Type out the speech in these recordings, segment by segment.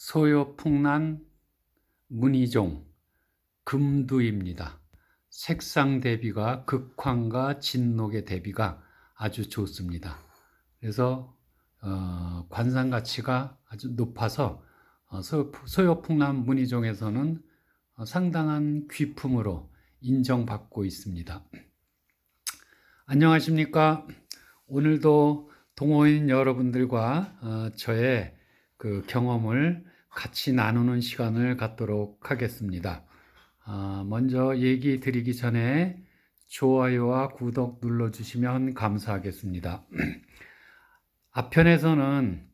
소요풍란 문이종 금두입니다. 색상 대비가 극황과 진록의 대비가 아주 좋습니다. 그래서 관상 가치가 아주 높아서 소요풍란 문이종에서는 상당한 귀품으로 인정받고 있습니다. 안녕하십니까? 오늘도 동호인 여러분들과 저의 그 경험을 같이 나누는 시간을 갖도록 하겠습니다. 먼저 얘기 드리기 전에 좋아요와 구독 눌러주시면 감사하겠습니다. 앞편에서는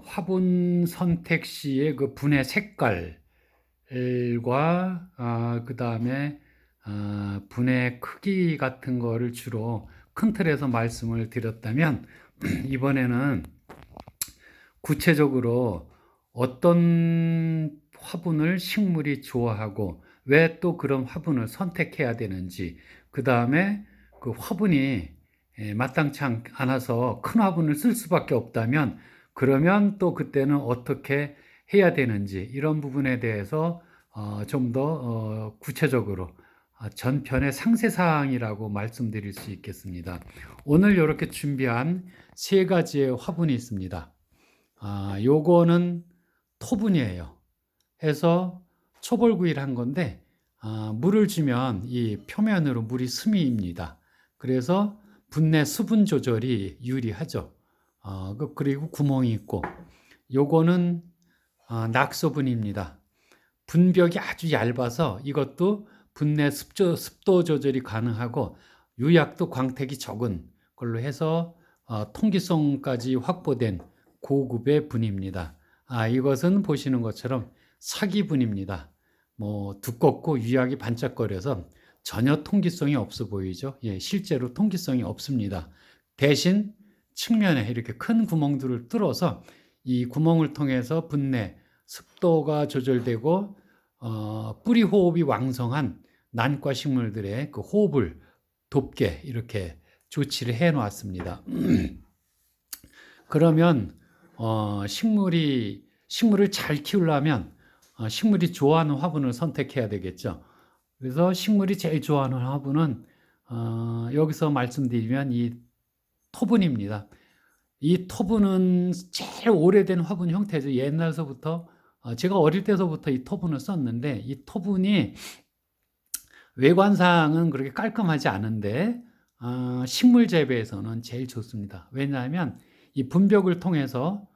화분 선택 시의 그 분의 색깔과 그 다음에 분의 크기 같은 거를 주로 큰 틀에서 말씀을 드렸다면 이번에는 구체적으로 어떤 화분을 식물이 좋아하고 왜 또 그런 화분을 선택해야 되는지, 그 다음에 그 화분이 마땅치 않아서 큰 화분을 쓸 수밖에 없다면 그러면 또 그때는 어떻게 해야 되는지, 이런 부분에 대해서 좀 더 구체적으로 전편의 상세사항이라고 말씀드릴 수 있겠습니다. 오늘 이렇게 준비한 세 가지의 화분이 있습니다. 요거는 토분이에요. 해서 초벌구이를 한 건데 물을 주면 이 표면으로 물이 스미입니다. 그래서 분내 수분 조절이 유리하죠. 그리고 구멍이 있고, 요거는 낙소분입니다. 분벽이 아주 얇아서 이것도 분내 습도 조절이 가능하고 유약도 광택이 적은 걸로 해서 통기성까지 확보된 고급의 분입니다. 이것은 보시는 것처럼 사기분입니다. 두껍고 유약이 반짝거려서 전혀 통기성이 없어 보이죠. 실제로 통기성이 없습니다. 대신 측면에 이렇게 큰 구멍들을 뚫어서 이 구멍을 통해서 분내 습도가 조절되고 뿌리 호흡이 왕성한 난과 식물들의 그 호흡을 돕게 이렇게 조치를 해 놓았습니다. 그러면 식물을 잘 키우려면 식물이 좋아하는 화분을 선택해야 되겠죠. 그래서 식물이 제일 좋아하는 화분은 여기서 말씀드리면 이 토분입니다. 이 토분은 제일 오래된 화분 형태죠. 옛날서부터 제가 어릴 때서부터 이 토분을 썼는데, 이 토분이 외관상은 그렇게 깔끔하지 않은데 식물 재배에서는 제일 좋습니다. 왜냐하면 이 분벽을 통해서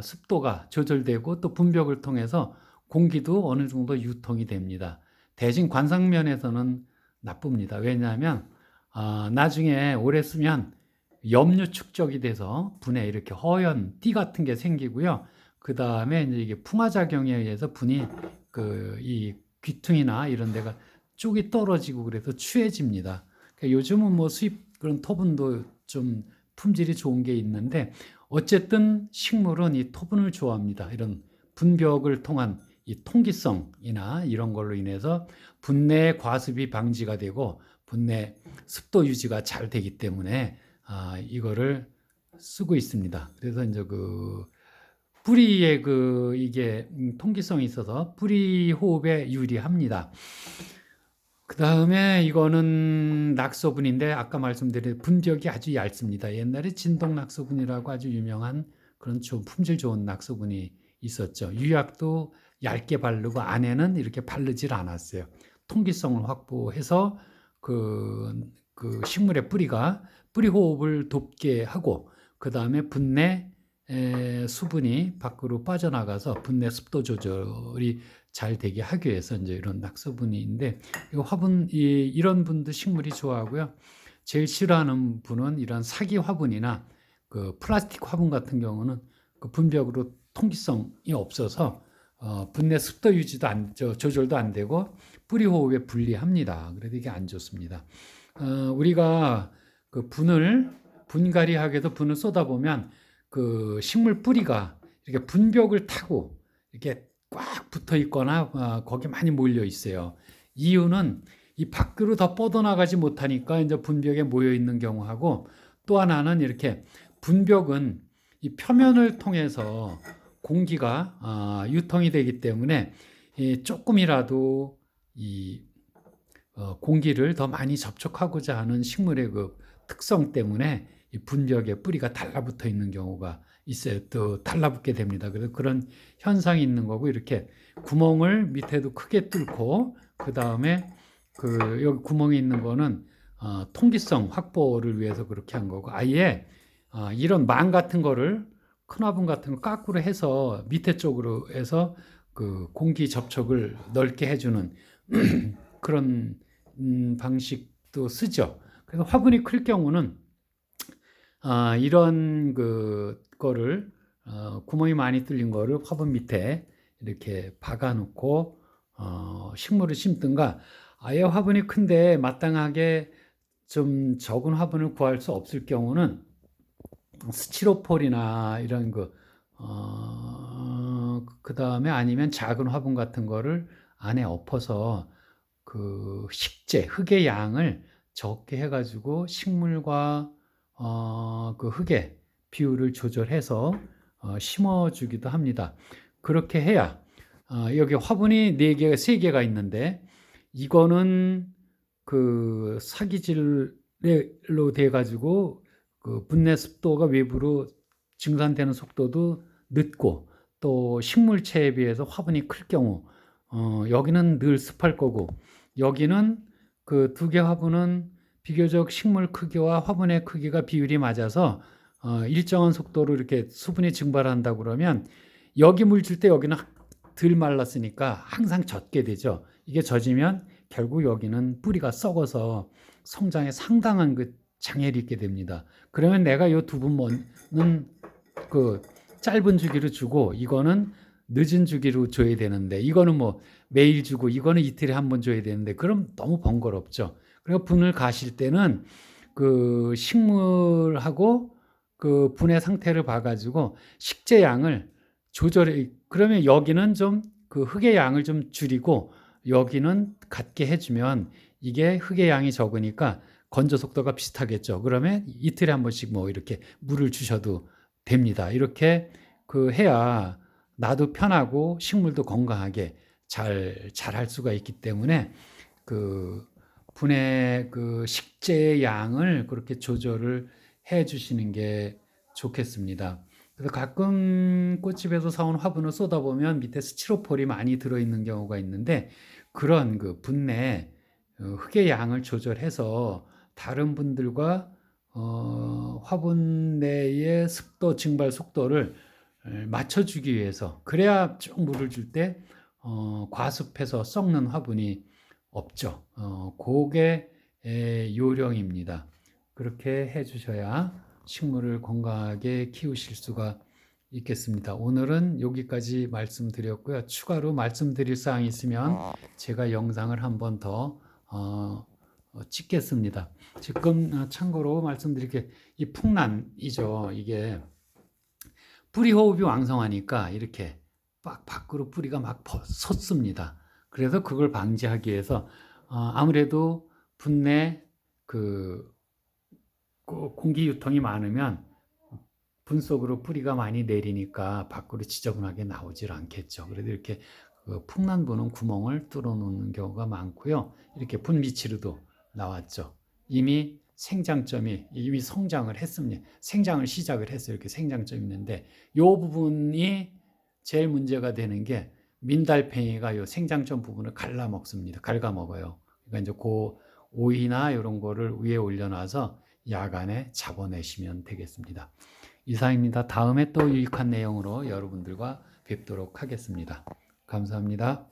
습도가 조절되고 또 분벽을 통해서 공기도 어느 정도 유통이 됩니다. 대신 관상면에서는 나쁩니다. 왜냐하면 나중에 오래 쓰면 염류 축적이 돼서 분에 이렇게 허연 띠 같은 게 생기고요. 그 다음에 이게 풍화작용에 의해서 분이 이 귀퉁이나 이런 데가 쪽이 떨어지고 그래서 추해집니다. 그러니까 요즘은 수입 그런 토분도 좀 품질이 좋은 게 있는데, 어쨌든 식물은 이 토분을 좋아합니다. 이런 분벽을 통한 이 통기성이나 이런 걸로 인해서 분내 과습이 방지가 되고 분내 습도 유지가 잘 되기 때문에 이거를 쓰고 있습니다. 그래서 이제 뿌리에 이게 통기성이 있어서 뿌리 호흡에 유리합니다. 그 다음에 이거는 낙소분인데 아까 말씀드린 분벽이 아주 얇습니다. 옛날에 진동 낙소분이라고 아주 유명한 그런 품질 좋은 낙소분이 있었죠. 유약도 얇게 바르고 안에는 이렇게 바르질 않았어요. 통기성을 확보해서 그 식물의 뿌리 호흡을 돕게 하고, 그 다음에 분내 수분이 밖으로 빠져나가서 분내 습도 조절이 잘 되게 하기 위해서 이제 이런 낙서분인데, 이 화분 이런 분도 식물이 좋아하고요. 제일 싫어하는 분은 이런 사기 화분이나 그 플라스틱 화분 같은 경우는 그 분벽으로 통기성이 없어서 분내 습도 유지도 조절도 안 되고 뿌리 호흡에 불리합니다. 그래서 이게 안 좋습니다. 우리가 그 분갈이하게도 분을 쏟아 보면 그 식물 뿌리가 이렇게 분벽을 타고 이렇게 꽉 붙어 있거나 거기 많이 몰려 있어요. 이유는 이 밖으로 더 뻗어나가지 못하니까 이제 분벽에 모여 있는 경우하고, 또 하나는 이렇게 분벽은 이 표면을 통해서 공기가 유통이 되기 때문에 조금이라도 공기를 더 많이 접촉하고자 하는 식물의 그 특성 때문에 이 분벽에 뿌리가 달라붙어 있는 경우가 있어요. 또 달라붙게 됩니다. 그래서 그런 현상이 있는 거고, 이렇게 구멍을 밑에도 크게 뚫고 그 다음에 여기 구멍이 있는 거는 통기성 확보를 위해서 그렇게 한 거고, 아예 이런 망 같은 거를, 큰 화분 같은 거 거꾸로 해서 밑에 쪽으로 해서 그 공기 접촉을 넓게 해주는 그런 방식도 쓰죠. 그래서 화분이 클 경우는 이런 거를 구멍이 많이 뚫린 거를 화분 밑에 이렇게 박아 놓고 식물을 심든가, 아예 화분이 큰데 마땅하게 좀 적은 화분을 구할 수 없을 경우는 스티로폴이나 이런 거, 그 다음에 아니면 작은 화분 같은 거를 안에 엎어서 그 식재, 흙의 양을 적게 해가지고 식물과 그 흙의 비율을 조절해서 심어주기도 합니다. 그렇게 해야 여기 화분이 4개, 3개가 있는데, 이거는 그 사기질로 돼가지고 그 분내 습도가 외부로 증산되는 속도도 늦고, 또 식물체에 비해서 화분이 클 경우 여기는 늘 습할 거고, 여기는 그 2개 화분은 비교적 식물 크기와 화분의 크기가 비율이 맞아서 일정한 속도로 이렇게 수분이 증발한다 그러면, 여기 물 줄 때 여기는 덜 말랐으니까 항상 젖게 되죠. 이게 젖으면 결국 여기는 뿌리가 썩어서 성장에 상당한 그 장애를 입게 됩니다. 그러면 내가 이 두 분은 그 짧은 주기로 주고, 이거는 늦은 주기로 줘야 되는데, 이거는 뭐 매일 주고 이거는 이틀에 한 번 줘야 되는데, 그럼 너무 번거롭죠. 그리고 분을 가실 때는 그 식물하고 그 분의 상태를 봐가지고 식재 양을 조절해. 그러면 여기는 좀 그 흙의 양을 좀 줄이고 여기는 같게 해주면, 이게 흙의 양이 적으니까 건조 속도가 비슷하겠죠. 그러면 이틀에 한 번씩 뭐 이렇게 물을 주셔도 됩니다. 이렇게 해야 나도 편하고 식물도 건강하게 잘 자랄 수가 있기 때문에, 그 분의 그 식재의 양을 그렇게 조절을 해 주시는 게 좋겠습니다. 그래서 가끔 꽃집에서 사온 화분을 쏟아보면 밑에 스티로폴이 많이 들어있는 경우가 있는데, 그런 그 분내 흙의 양을 조절해서 다른 분들과 화분 내의 습도 증발 속도를 맞춰주기 위해서, 그래야 쭉 물을 줄 때 과습해서 썩는 화분이 없죠. 그게 요령입니다. 그렇게 해주셔야 식물을 건강하게 키우실 수가 있겠습니다. 오늘은 여기까지 말씀드렸고요. 추가로 말씀드릴 사항이 있으면 제가 영상을 한 번 더 찍겠습니다. 지금 참고로 말씀드릴 게, 이 풍란이죠. 이게 뿌리 호흡이 왕성하니까 이렇게 밖으로 뿌리가 막 솟습니다. 그래서 그걸 방지하기 위해서 아무래도 분내 공기 유통이 많으면 분 속으로 뿌리가 많이 내리니까 밖으로 지저분하게 나오질 않겠죠. 그래도 이렇게 풍란분은 구멍을 뚫어 놓는 경우가 많고요. 이렇게 분 밑으로도 나왔죠. 이미 성장을 했습니다. 생장을 시작을 했어요. 이렇게 생장점이 있는데, 이 부분이 제일 문제가 되는 게, 민달팽이가 이 생장점 부분을 갉아먹어요. 그러니까 이제 오이나 이런 거를 위에 올려놔서 야간에 잡아내시면 되겠습니다. 이상입니다. 다음에 또 유익한 내용으로 여러분들과 뵙도록 하겠습니다. 감사합니다.